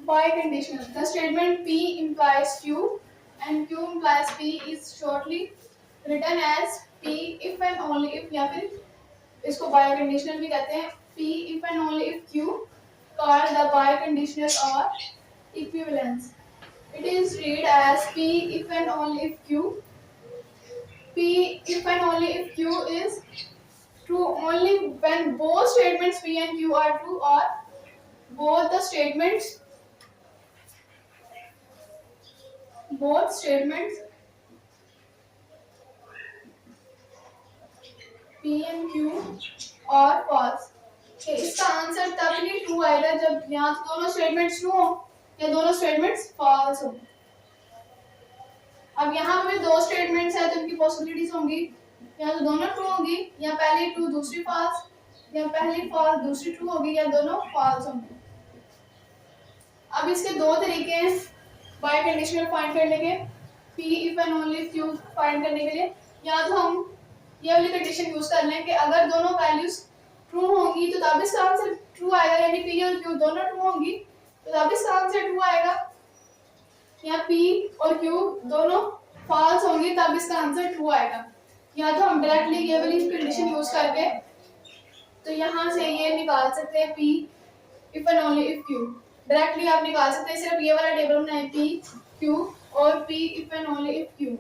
Biconditional. The statement P implies Q and Q implies P is shortly written as P if and only if, या फिर इसको biconditional भी कहते हैं. P if and only if Q called the biconditional or equivalence. It is read as P if and only if Q. P if and only if Q is true only when both statements P and Q are true, or both the statements P and Q और false. इसका answer तब ही true आएगा जब या तो दोनों statements true हो या दोनों स्टेटमेंट्स फॉल्स हो. अब यहाँ पे दो स्टेटमेंट्स है तो इनकी पॉसिबिलिटीज होंगी या तो दोनों ट्रू होगी या पहली ट्रू दूसरी फॉल्स, या पहली फॉल्स दूसरी ट्रू होगी, या दोनों फॉल्स होंगी. अब इसके दो तरीके हैं बाय कंडीशनल फाइंड करने के, P if and only Q find करने के लिए. या तो हम ये वाली कंडीशन यूज कर लें कि अगर दोनों वैल्यूज ट्रू होंगी तो तब इसका आंसर ट्रू आएगा, यानी पी और क्यू दोनों ट्रू होंगी तो तब इसका आंसर ट्रू आएगा. या पी और क्यू दोनों फॉल्स होंगी तब इसका आंसर ट्रू आएगा. या तो हम डायरेक्टली ये वाली कंडीशन यूज करके तो यहाँ से ये निकाल सकते हैं P if and only if Q. Directly आप निकाल सकते हैं, सिर्फ ये वाला टेबल बनाए पी क्यू और P if and only if Q,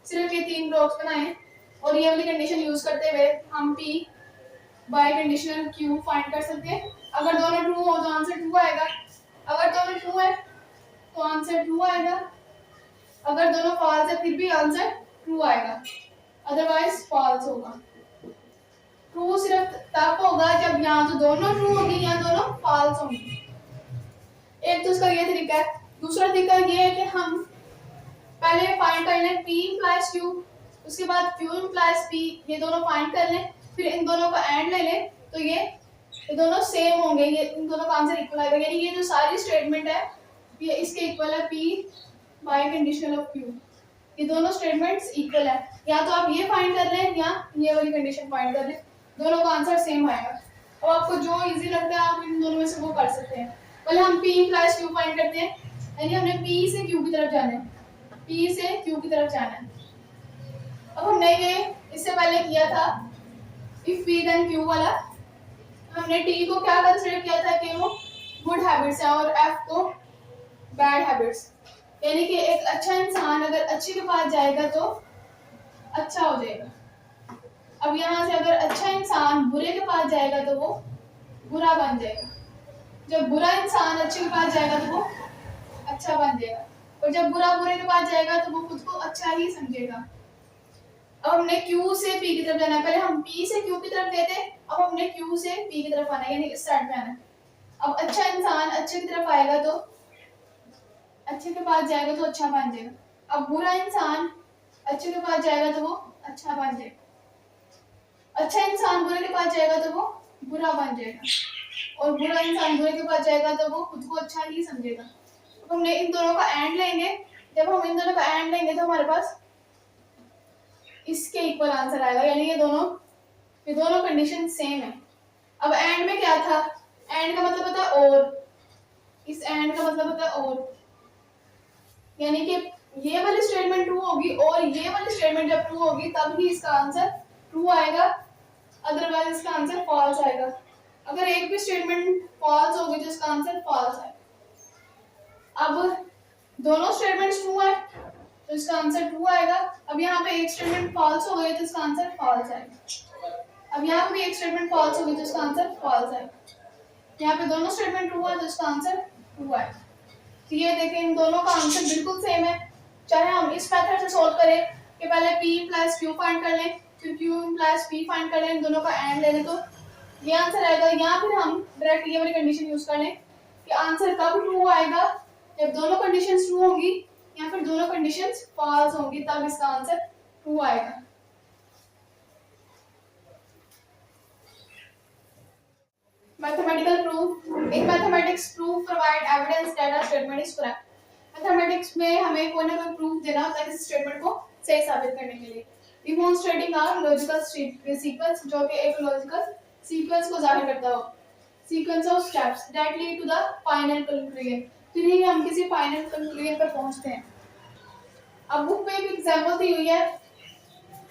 सिर्फ ये तीन ब्लॉक्स बनाए और ये वाली कंडीशन यूज करते हुए हम P bye conditional Q find कर सकते हैं. अगर दोनों ट्रू हो तो आंसर ट्रू आएगा, अगर दोनों ट्रू है तो आंसर ट्रू आएगा, अगर दोनों फॉल्स है फिर भी आंसर ट्रू आएगा, अदरवाइज फॉल्स होगा. ट्रू सिर्फ तब होगा जब या तो दोनों ट्रू होगी या दोनों फॉल्स होंगी. एक तो इसका ये तरीका है. दूसरा तरीका ये है कि हम पहले फाइंड कर लें P implies Q, उसके बाद Q implies P, ये दोनों फाइंड कर लें, फिर इन दोनों का एंड ले लें तो ये दोनों सेम होंगे, ये इन दोनों का आंसर इक्वल आएगा. यानी ये जो सारी स्टेटमेंट है ये इसके इक्वल है P bye conditional of Q. ये दोनों स्टेटमेंट्स इक्वल है. या तो आप ये फाइंड कर लें या ये वाली कंडीशन फाइंड कर लें, दोनों का आंसर सेम आएगा. और आपको जो इजी लगता है आप इन दोनों में से वो कर सकते हैं. पहले हम P implies Q फाइंड करते हैं, यानी हमने P से Q की तरफ जाना है, P से Q की तरफ जाना है. अब हमने ये इससे पहले किया था if P then Q वाला. हमने T को क्या कंसीडर किया था कि वो गुड हैबिट्स है और F को बैड हैबिट्स, यानी कि एक अच्छा इंसान अगर अच्छे के पास जाएगा तो अच्छा हो जाएगा. अब यहाँ से अगर अच्छा इंसान बुरे के पास जाएगा तो वो बुरा बन जाएगा. जब बुरा इंसान अच्छे के पास जाएगा तो वो अच्छा बन जाएगा, और जब बुरा बुरे के पास जाएगा तो वो खुद को अच्छा ही समझेगा. अब हमने Q से P की तरफ जाना है. पहले हम P से Q की तरफ गए थे, अब हमने Q से P की तरफ आना है, यानी इस साइड पे आना है. अब अच्छा इंसान अच्छे की तरफ आएगा तो अच्छे के पास जाएगा तो अच्छा बन जाएगा. अब बुरा इंसान अच्छे के पास जाएगा तो वो अच्छा बन जाएगा. अच्छा इंसान बुरे के पास जाएगा तो वो बुरा बन जाएगा, और बुरा इंसान बुरे के पास जाएगा तो वो खुद को अच्छा ही समझेगा. अब हमने इन दोनों का एंड लेंगे, जब हम इन दोनों का एंड लेंगे तो हमारे पास इसके इक्वल आंसर आएगा, यानी ये दोनों कंडीशन सेम है. अब एंड में क्या था, एंड का मतलब होता है और, इस एंड का मतलब होता है और, यानी कि ये वाली स्टेटमेंट ट्रू होगी और ये वाली स्टेटमेंट जब ट्रू होगी तब ही इसका आंसर ट्रू आएगा, अदरवाइज इसका आंसर फॉल्स आएगा. अगर एक भी स्टेटमेंट फॉल्स होगी तो इसका आंसर फॉल्स है. अब दोनों स्टेटमेंट्स ट्रू है तो इसका आंसर ट्रू आएगा. अब यहाँ पे एक स्टेटमेंट फॉल्स हो गई तो इसका आंसर फॉल्स आएगा. अब यहाँ पे भी एक स्टेटमेंट फॉल्स हो गई तो इसका आंसर फॉल्स आएगा. यहाँ पे दोनों स्टेटमेंट ट्रू है तो इसका आंसर ट्रू आएगा. तो ये देखें इन दोनों का आंसर बिल्कुल सेम है. चाहे हम इस मेथड से सोल्व करें कि पहले P implies Q फाइंड कर लें, फिर Q implies P फाइंड कर लें, इन दोनों का एंड ले लें तो ये आंसर आएगा. या फिर हम डायरेक्ट ये वाली कंडीशन यूज कर लें कि आंसर कब ट्रू आएगा, जब दोनों कंडीशंस ट्रू होंगी या फिर दोनों कंडीशंस फॉल्स होंगी तब इसका आंसर ट्रू आएगा. Mathematical proof. In mathematics proof provide evidence that a statement is correct. Mathematics में हमें कोई ना कोई प्रूफ देना होता है किसी स्टेटमेंट को सही साबित करने के लिए. डिमॉन्स्ट्रेटिंग अ लॉजिकल सीक्वेंस, जो कि एक लॉजिकल सीक्वेंस को जाहिर करता हो. Sequence of steps that lead to the final conclusion, फिर ही हम किसी फाइनल कंक्लूजन पर पहुंचते हैं। अब बुक में एक एग्जाम्पल दी हुई है।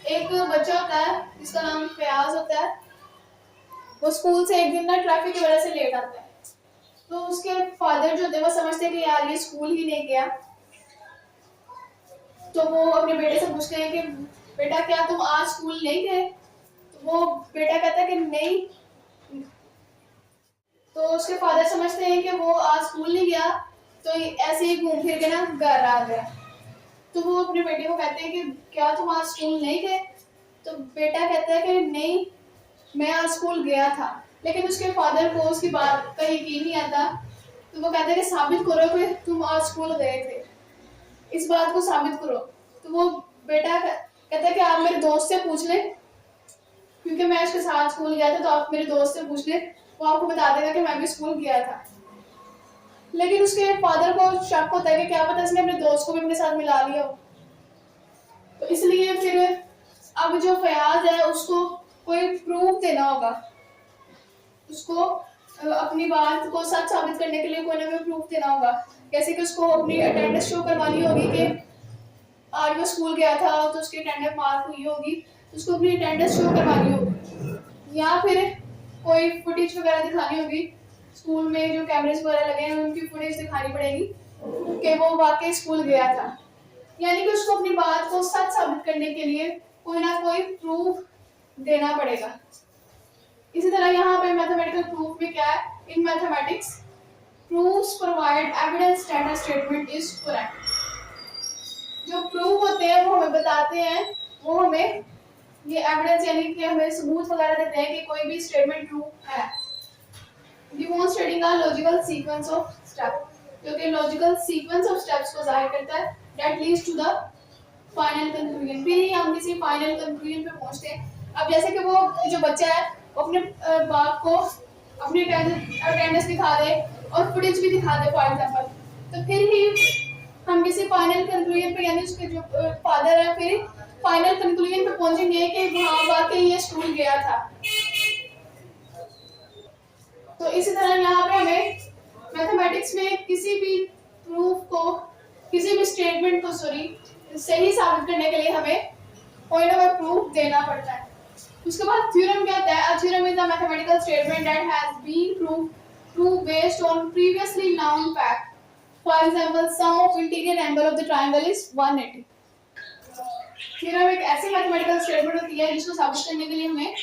एक बच्चा होता है जिसका नाम फयाज होता है। वो स्कूल से एक दिन ना ट्रैफिक की वजह से लेट आता है। तो उसके फादर जो थे वो समझते हैं कि यार ये स्कूल ही नहीं गया। तो वो अपने बेटे से पूछते हैं कि बेटा क्या तुम आज स्कूल नहीं गए? तो वो बेटा कहता है कि नहीं। तो उसके फादर समझते हैं कि वो आज स्कूल नहीं गया, तो ऐसे ही घूम फिर के ना घर आ गया। तो वो अपने बेटे को कहते हैं कि क्या तुम आज स्कूल नहीं गए? तो बेटा कहता है कि नहीं, मैं आज स्कूल गया था। लेकिन उसके फादर को उसकी बात का यकीन नहीं आता। तो वो कहते हैं कि साबित करो कि तुम आज स्कूल गए थे, इस बात को साबित करो। तो वो बेटा कहता है कि आप मेरे दोस्त से पूछ लें, क्योंकि मैं उसके साथ स्कूल गया था, तो आप मेरे दोस्त से पूछ लें, वो आपको बता देगा कि मैं भी स्कूल गया था। लेकिन उसके फादर को शक होता है कि क्या पता इसने अपने दोस्त को भी अपने साथ मिला लिया हो। तो इसलिए फिर अब जो फयाज है उसको कोई प्रूफ देना होगा। उसको अपनी बात को सच साबित करने के लिए कोई ना कोई प्रूफ देना होगा। जैसे कि उसको अपनी अटेंडेंस शो करवानी होगी कि आज वो स्कूल गया था, तो उसकी अटेंडेंस मार्क हुई होगी, तो उसको अपनी अटेंडेंस शो करवानी होगी। या फिर कोई फुटेज वगैरह दिखानी होगी, स्कूल में जो कैमरेज वगैरह लगे हैं उनकी फुटेज दिखानी पड़ेगी कि वो वाकई स्कूल गया था। यानी कि उसको अपनी बात को सच साबित करने के लिए कोई ना कोई प्रूफ देना पड़ेगा। इसी तरह यहाँ पे मैथमेटिकल प्रूफ में क्या है, in mathematics proofs provide evidence that a statement is correct. जो प्रूफ होते हैं वो हमें बताते हैं, वो हमें ये एविडेंस यानी कि हमें सबूत वगैरह देते हैं कि कोई भी स्टेटमेंट ट्रू है। Demonstrating a logical sequence of step, जो कि लॉजिकल सीक्वेंस ऑफ स्टेप्स को जाहिर करता है, that leads to the final conclusion. फिर ही हम किसी फाइनल कंक्लूजन पे पहुंचते हैं। अब जैसे कि वो जो बच्चा है वो अपने बाप को अपनी अटेंडेंस दिखा दे और फुटेज भी दिखा दे फॉर एग्जांपल, तो फिर ही हम किसी फाइनल कंक्लूजन पे यानी उसके जो फादर है फिर फाइनल कंक्लूजन पे पहुंचेंगे कि हाँ वाकई ये स्कूल गया था। तो इसी तरह यहाँ पे हमें मैथमेटिक्स में किसी भी प्रूफ को, किसी भी स्टेटमेंट को सही साबित करने के लिए हमें कोई ना कोई प्रूफ देना पड़ता है। उसके बाद थ्योरम क्या होता है? A theorem is a mathematical statement that has been proved based on previously known fact. For example, sum of interior angle of the triangle is 180. Theorem एक ऐसी मैथमेटिकल स्टेटमेंट होती है जिसको साबित करने के लिए हमें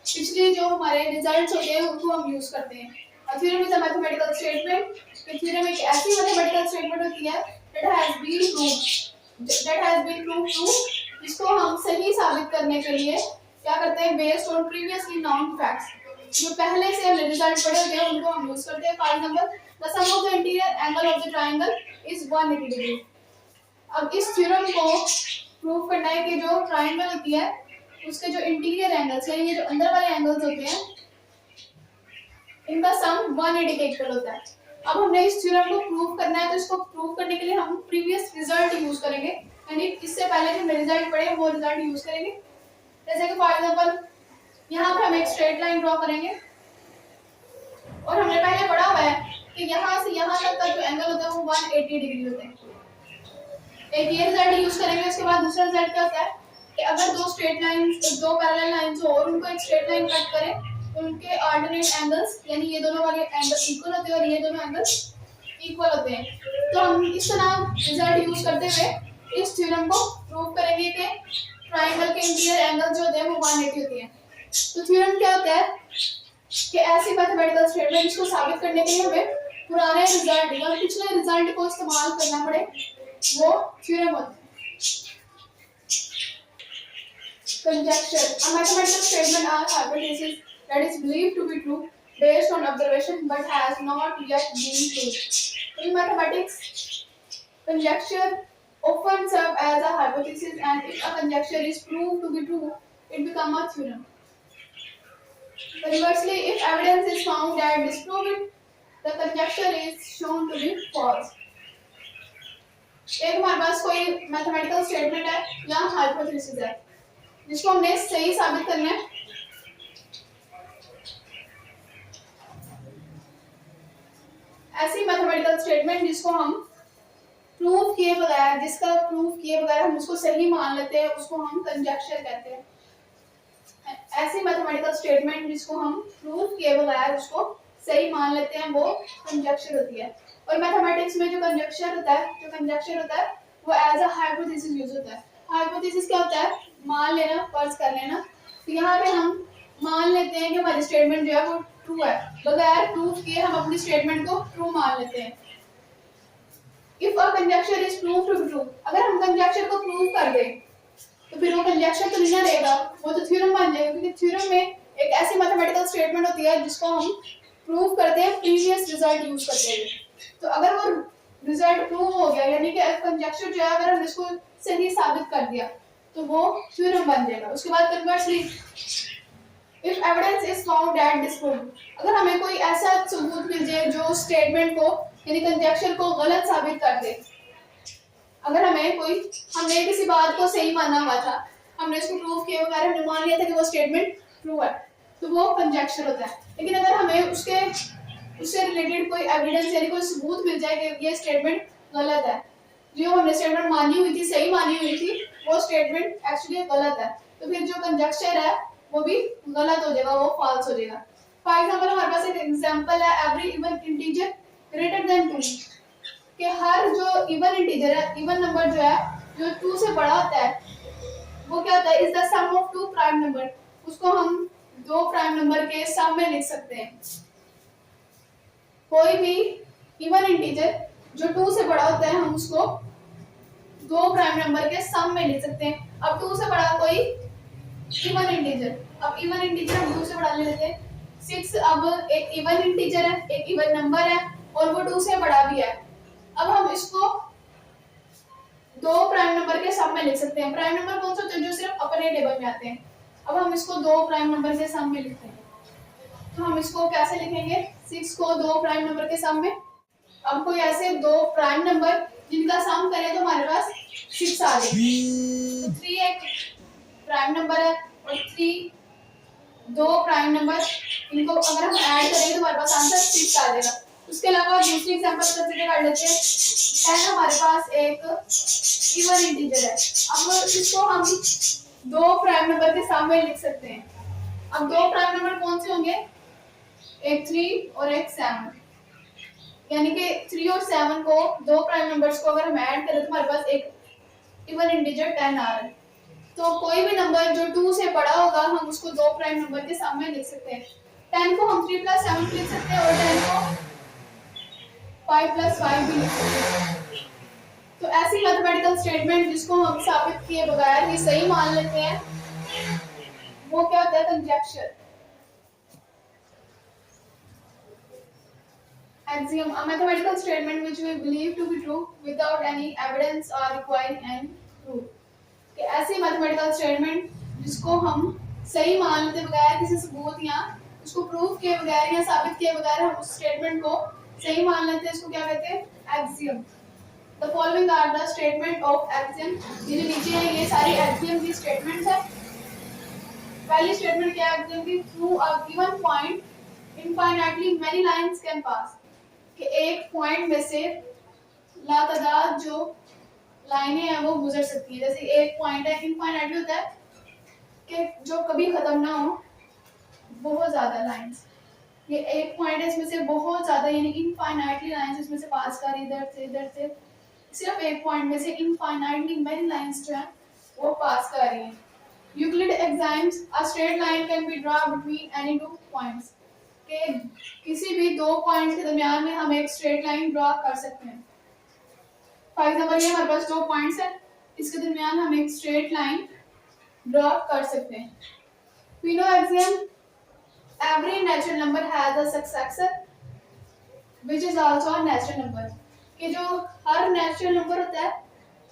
पिछले जो हमारे रिजल्ट्स होते हैं उनको हम यूज करते हैं। A theorem is a mathematical statement. Theorem एक ऐसी मैथमेटिकल स्टेटमेंट होती है that has been proved true, जिसको हम सही साबित करने के लिए क्या करते हैं, based on previously known facts. जो पहले से हमने रिजल्ट पढ़े होते हैं उनको हम यूज करते हैं। For example, the sum of the interior angle of the triangle is 180 degree. अब इस थ्योरम को प्रूव करना है कि जो ट्रायंगल होती है उसके जो इंटीरियर एंगल्स यानी जो अंदर वाले एंगल्स होते हैं इनका सम 180 के इक्वल होता है। अब हमने इस थ्योरम को प्रूव करना है, तो इसको प्रूव करने के लिए हम प्रीवियस रिजल्ट यूज करेंगे, यानी इससे पहले जो हमने रिजल्ट पढ़े वो रिजल्ट यूज करेंगे। जैसे कि फॉर एग्जांपल यहाँ पे हम एक स्ट्रेट लाइन ड्रॉ करेंगे और हमने पहले पढ़ा हुआ है कि यहाँ से यहाँ तक का जो एंगल होता है वो 180 डिग्री होता है। एक ये रिजल्ट यूज करेंगे। उसके बाद दूसरा रिजल्ट क्या होता है कि अगर दो स्ट्रेट लाइंस, दो पैरेलल लाइंस हो और उनको एक स्ट्रेट लाइन कट करें तो उनके ऑल्टरनेट एंगल्स यानी ये दोनों वाले एंगल इक्वल होते हैं और ये दोनों एंगल्स इक्वल होते हैं। तो हम इस तरह रिजल्ट यूज करते हुए इस थ्योरम को प्रूव करेंगे कि ट्रायंगल के इंटीरियर एंगल जो होते हैं वो 180 होते हैं। तो थ्योरम क्या होता है कि ऐसी मैथमेटिकल स्टेटमेंट जिसको साबित करने के लिए हमें पुराने रिजल्ट या पिछले रिजल्ट को इस्तेमाल करना पड़े वो थ्योरम होता है। Conjecture, a mathematical statement or hypothesis that is believed to be true based on observation but has not yet been proved. In mathematics, conjecture often serve as a hypothesis, and if a conjecture is proved to be true, it becomes a theorem. Conversely, if evidence is found that disprove it, the conjecture is shown to be false. एक हमारे पास कोई mathematical statement है या hypothesis है जिसको हमने सही साबित करना है। ऐसी मैथमेटिकल स्टेटमेंट जिसको हम प्रूफ किए बगैर, जिसका प्रूफ किए बगैर हम उसको सही मान लेते हैं, उसको हम कंजक्शन कहते हैं। ऐसी मैथमेटिकल स्टेटमेंट जिसको हम प्रूफ किए बगैर उसको सही मान लेते हैं, वो कंजक्शन होती है। और मैथमेटिक्स में जो कंजक्शन होता है वो एज अ हाइपोथेसिस यूज होता है। हाइपोथेसिस क्या होता है? मान लेना, फर्ज कर लेना। तो यहाँ पे हम मान लेते हैं कि हमारी स्टेटमेंट जो है वो ट्रू है, बगैर प्रूफ किए हम अपनी स्टेटमेंट को ट्रू मान लेते हैं। If a conjunction is prove to be true, अगर हम कंजक्शन को प्रूव कर दें तो फिर वो कंजक्शन तो नहीं रहेगा, वो तो थ्योरम बन जाएगा, क्योंकि थ्योरम में एक ऐसी मैथमेटिकल स्टेटमेंट होती है जिसको हम प्रूव करते हैं प्रीवियस रिजल्ट यूज करते हैं। तो अगर वो रिजल्ट प्रूव हो गया, यानी कि कंजक्शन जो है अगर हम इसको सही साबित कर दिया तो वो थ्योरम बन जाएगा। उसके बाद conversely if evidence is found that disprove, अगर हमें कोई ऐसा सबूत मिल जाए जो स्टेटमेंट को यानी कंजक्शन को गलत साबित कर दे, अगर हमने किसी बात को सही माना हुआ था, हमने इसको प्रूव किए बगैर हमने मान लिया था कि वो स्टेटमेंट ट्रू है, तो वो कंजक्शन होता है। लेकिन अगर हमें उससे रिलेटेड कोई एविडेंस यानी कोई सबूत मिल जाए कि ये स्टेटमेंट गलत है, जो हमने स्टेटमेंट मानी हुई थी, सही मानी हुई थी, वो स्टेटमेंट एक्चुअली गलत है, तो फिर जो कंजक्शन है वो भी गलत हो जाएगा, वो फॉल्स हो जाएगा। फॉर एग्जांपल हमारे पास एक एग्जांपल है every even integer greater than 2, कि हर जो इवन इंटीजर है, इवन नंबर जो है जो 2 से बड़ा होता है, वो क्या होता है? Is the sum of two prime number, उसको हम दो प्राइम नंबर के सम में लिख सकते हैं। कोई भी इवन इंटीजर जो 2 से बड़ा होता है हम उसको दो प्राइम नंबर के सम में लिख सकते हैं। अब 2 से बड़ा कोई इवन इंटीजर, अब इवन इंटीजर हम 2 से बड़ा ले लेते हैं 6। अब एक इवन इंटीजर है, एक इवन नंबर है और वो 2 से बड़ा भी है। अब हम इसको दो प्राइम नंबर के सम में लिख सकते हैं। प्राइम नंबर कौन सा होते हैं? जो सिर्फ अपने टेबल में आते हैं। अब हम इसको दो प्राइम नंबर के सम में लिखते हैं, तो हम इसको कैसे लिखेंगे? 6 को दो प्राइम नंबर के सम में। अब कोई ऐसे दो प्राइम नंबर जिनका सम करें तो हमारे पास 6 आ जाएगा। तो 3 एक प्राइम नंबर है और 3 दो प्राइम नंबर, इनको अगर हम ऐड करेंगे तो हमारे पास आंसर 6 आ जाएगा। उसके अलावा दूसरी एग्जांपल कंसीडर कर लेते हैं। 10 हमारे पास एक इवन इंटीजर है। अब इसको हम दो प्राइम नंबर के सामने लिख सकते हैं। अब दो प्राइम नंबर कौन से होंगे? एक 3 और एक 7, यानी कि 3 और 7 को दो प्राइम नंबर्स को अगर हम ऐड करें तो हमारे पास एक इवन इंटीजर 10 आ रहा है। तो कोई भी नंबर जो 2 से बड़ा होगा हम उसको दो प्राइम नंबर के सामने लिख सकते हैं। 10 को हम 3 + 7 लिख सकते हैं और 10 को 5 + 5 भी लिख सकते हैं। तो ऐसी मैथमेटिकल स्टेटमेंट जिसको हम साबित किए बगैर ही सही मान लेते हैं, वो क्या होता है? Conjunction. Axiom, a mathematical statement which we believe to be true without any evidence or requiring any proof. कि ऐसी मैथमेटिकल स्टेटमेंट जिसको हम सही मान लेते बगैर किसी सबूत या उसको प्रूव किए बगैर या साबित किए बगैर हम उस स्टेटमेंट को सही मान लेते हैं, इसको क्या कहते हैं? Axiom. The following are the statement of axiom. ये जो नीचे है ये सारी एक्सियम की स्टेटमेंट्स है। पहली स्टेटमेंट क्या है एक्सियम की? Through a given point infinitely many lines can pass, कि एक पॉइंट में से लातादाद जो लाइनें हैं वो गुजर सकती है। जैसे एक पॉइंट है, इनफाइनाइटली होता है कि जो कभी खत्म ना हो, बहुत ज्यादा लाइंस। ये एक पॉइंट है, इसमें से बहुत ज्यादा यानी इनफाइनाइटली लाइंस इसमें से पास कर इधर से सिर्फ एक पॉइंट में से इनफाइनाइटली मेनी लाइंस जो है वो पास कर रही हैं। Euclid exams a straight line can be draw between any two points, कि किसी भी दो पॉइंट्स के दरमियान में हम एक स्ट्रेट लाइन ड्रा कर सकते हैं। फॉर एग्जांपल ये हमारे पास दो पॉइंट्स है, इसके दरमियान हम एक स्ट्रेट लाइन ड्रा कर सकते हैं। We know axiom every natural number has a successor which is also a natural number, कि जो हर नेचुरल नंबर होता है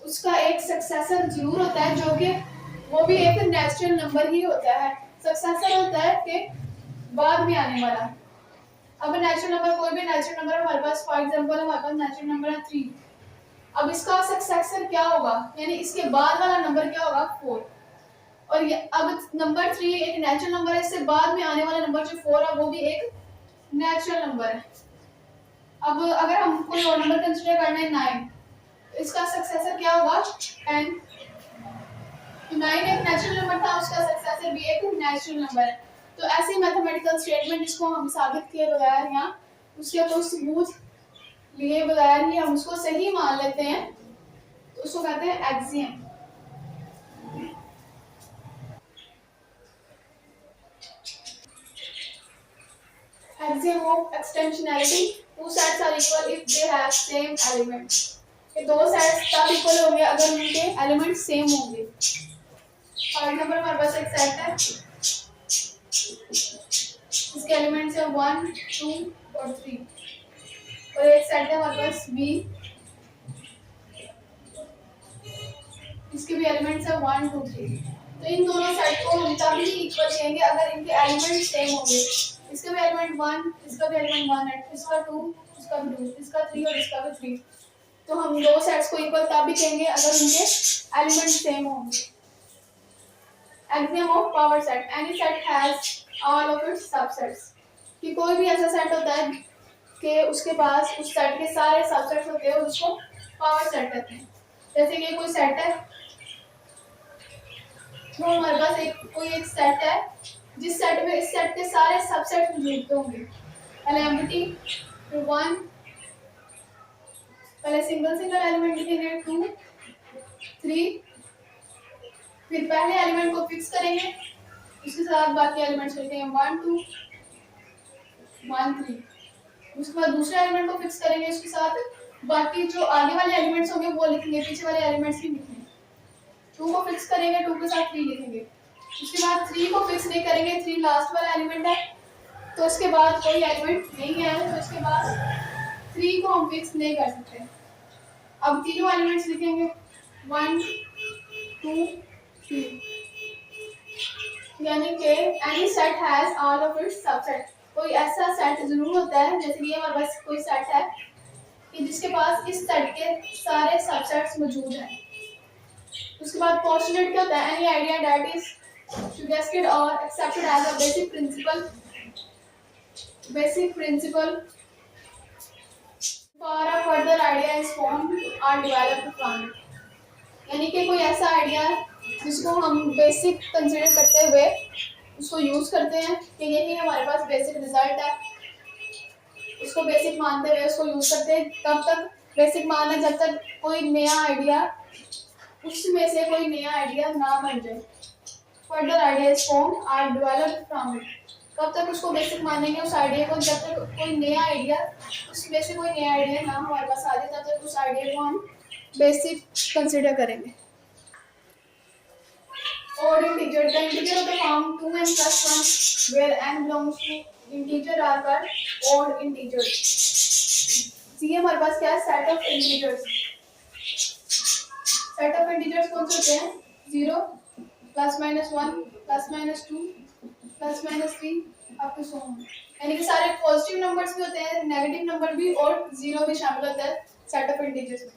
उसका एक सक्सेसर जरूर होता है, जो कि वो भी एक नेचुरल नंबर ही होता है। सक्सेसर होता है कि बाद में आने वाला। अब नेचुरल नंबर, कोई भी नेचुरल नंबर हमारे पास, फॉर एग्जांपल हमारे पास नेचुरल नंबर है 3, अब इसका सक्सेसर क्या होगा, यानी इसके बाद वाला नंबर क्या होगा? 4। और ये अब नंबर 3 एक नेचुरल नंबर है, इससे बाद में आने वाला नंबर जो 4 है वो भी एक नेचुरल नंबर है। अब अगर हम कोई और नंबर कंसीडर करना है 9, इसका सक्सेसर क्या होगा 10। 9 एक नेचुरल नंबर था, उसका सक्सेसर भी एक नेचुरल नंबर है। तो ऐसे मैथमेटिकल स्टेटमेंट जिसको हम साबित किए बगैर या उसके कोई सबूत लिए बगैर ही हम उसको सही मान लेते हैं, तो उसको कहते हैं axiom. Axiom of extensionality: two sets are equal if they have same element। ये दो सेट्स तब इक्वल होंगे अगर उनके एलिमेंट सेम होंगे। फॉर एग्जांपल हमारे पास एक सेट है, इसके एलिमेंट्स है 1 2 और 3, और एक सेट है हमारे पास B, इसके भी एलिमेंट्स है 1 2 3। तो इन दोनों सेट को हम तभी इक्वल कहेंगे अगर इनके एलिमेंट सेम होंगे। इसका भी एलिमेंट 1, इसका भी एलिमेंट 1 है, इसका 2, इसका भी 2, इसका 3 और इसका भी 3। तो हम दो सेट्स को इक्वल तभी कहेंगे अगर उनके एलिमेंट सेम होंगे। Axiom of power set: any set has all of its subsets. कि कोई भी ऐसा सेट होता है कि उसके पास उस सेट के सारे सबसेट्स होते हैं, उसको पावर सेट कहते हैं। जैसे कि कोई सेट है, तो हमारे पास कोई एक सेट है जिस सेट में इस सेट के सारे सबसेट्स मौजूद होंगे। पहले एम्प्टी, फिर 1, पहले सिंगल एलिमेंट लिखेंगे 2 3, फिर पहले एलिमेंट को फिक्स करेंगे, उसके साथ बाकी एलिमेंट्स लिखेंगे 1 2 1 3। उसके बाद दूसरे एलिमेंट को फिक्स करेंगे, उसके साथ बाकी जो आगे वाले एलिमेंट्स होंगे वो लिखेंगे, पीछे वाले एलिमेंट्स नहीं लिखेंगे। 2 को फिक्स करेंगे, 2 के साथ 3 लिखेंगे। उसके बाद 3 को फिक्स नहीं करेंगे, 3 लास्ट वाला एलिमेंट है, तो इसके बाद कोई एलिमेंट नहीं है, तो इसके बाद 3 को हम फिक्स नहीं कर सकते। अब तीनों एलिमेंट्स लिखेंगे 1 2 3, यानी कि any set has all of its subset. कोई ऐसा सेट जरूर होता है, जैसे कि हमारे पास कोई सेट है कि जिसके पास इस सेट के सारे सबसेट्स मौजूद हैं। उसके बाद पोस्टुलेट क्या होता है? Any idea that is suggested or accepted as a basic principle for a further idea is formed or developed from it। यानी कि कोई ऐसा आइडिया जिसको हम बेसिक कंसीडर करते हुए उसको यूज करते हैं कि यही हमारे पास बेसिक रिजल्ट है, उसको बेसिक मानते हुए उसको यूज करते हैं। कब तक बेसिक माना? जब तक कोई नया आइडिया, उसमें से कोई नया आइडिया ना बन जाए। Further ideas form are developed from it. कब तक उसको बेसिक मानेंगे उस आइडिया को? जब तक कोई नया आइडिया, उसमें से कोई नया आइडिया ना हमारे पास आ जाए, तब तक उस आइडिया को हम बेसिक कंसीडर करेंगे। Odd integer: the integer of the form 2n plus 1 where n belongs to integer are called odd integers। ये हमारे पास क्या है? Set of integers. Set of integers कौन से होते हैं? 0 plus minus 1 plus minus 2 plus minus 3 up to so on. यानी कि सारे पॉजिटिव नंबर्स भी होते हैं, नेगेटिव नंबर भी और जीरो भी शामिल होता है सेट ऑफ इंटीजर्स में।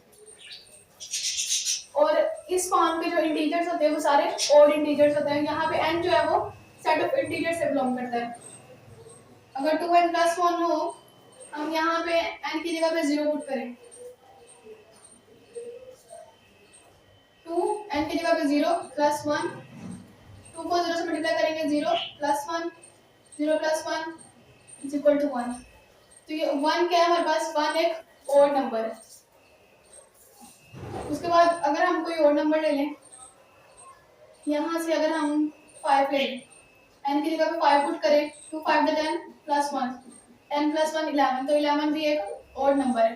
और इस फॉर्म के जो इंटीजर्स होते हैं वो सारे ऑड इंटीजर्स होते हैं। यहाँ पे n जो है वो सेट ऑफ इंटीजर से बिलोंग करता है। अगर 2n प्लस 1 हो, हम यहाँ पे n की जगह पे 0 पुट करें, 2 n की जगह पे 0 प्लस 1, 2 को 0 से मल्टीप्लाई करेंगे, 0 plus 1 0 plus 1 is equal to 1। तो ये 1 क्या है हमारे पास? 1 एक ऑड नंबर है। उसके बाद अगर हम कोई और नंबर ले लें, यहाँ से अगर हम 5 ले लें, n की जगह पे 5 पुट करें, 2 5 10 प्लस 1, 10 प्लस 1 11, तो 11 भी एक ऑड नंबर है।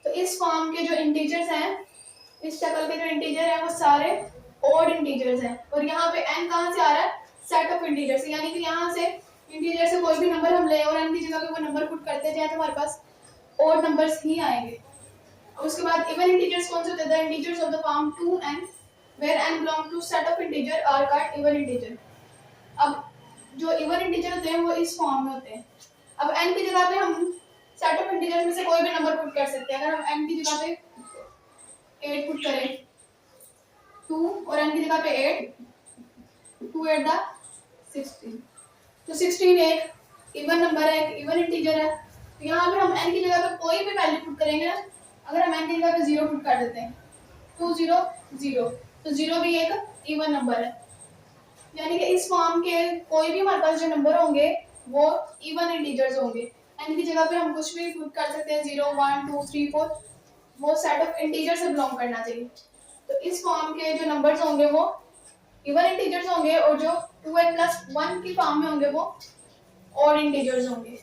तो इस फॉर्म के जो इंटीजर्स हैं, इस शक्ल के जो इंटीजर हैं वो सारे ऑड इंटीजर्स हैं। और यहाँ पे n कहाँ से आ रहा है? Set of integers. यानी कि यहाँ से इंटीजर से कोई भी नंबर हम ले और n की जगह पे वो नंबर पुट करते जाए तो हमारे पास ऑड नंबर्स ही आएंगे। उसके बाद इवन इंटीजर्स कौन से होते हैं? Integers of the form 2n where n belong to set of integer are called even integer। अब जो इवन इंटीजर होते हैं वो इस फॉर्म में होते हैं। अब n की जगह पे हम सेट ऑफ इंटीजर्स में से कोई भी नंबर पुट कर सकते हैं। अगर हम n की जगह पे 8 पुट करें, 2 और n की जगह पे 8, 2 8 द 16, तो 16 एक इवन नंबर है, एक इवन इंटीजर है। तो यहाँ पे हम n की जगह पे कोई भी वैल्यू पुट करेंगे ना, अगर हम n की जगह पे 0 पुट कर देते हैं 2 0 0, तो 0 भी एक इवन नंबर है, यानी कि इस फॉर्म के कोई भी हमारे पास जो नंबर होंगे वो इवन इंटीजर्स होंगे। n की जगह पे हम कुछ भी पुट कर सकते हैं 0 1 2 3 4, वो सेट ऑफ इंटीजर से बिलोंग करना चाहिए। तो इस फॉर्म के जो नंबर्स होंगे वो इवन इंटीजर्स होंगे और जो 2n + 1 की फॉर्म में होंगे वो ऑड इंटीजर्स होंगे।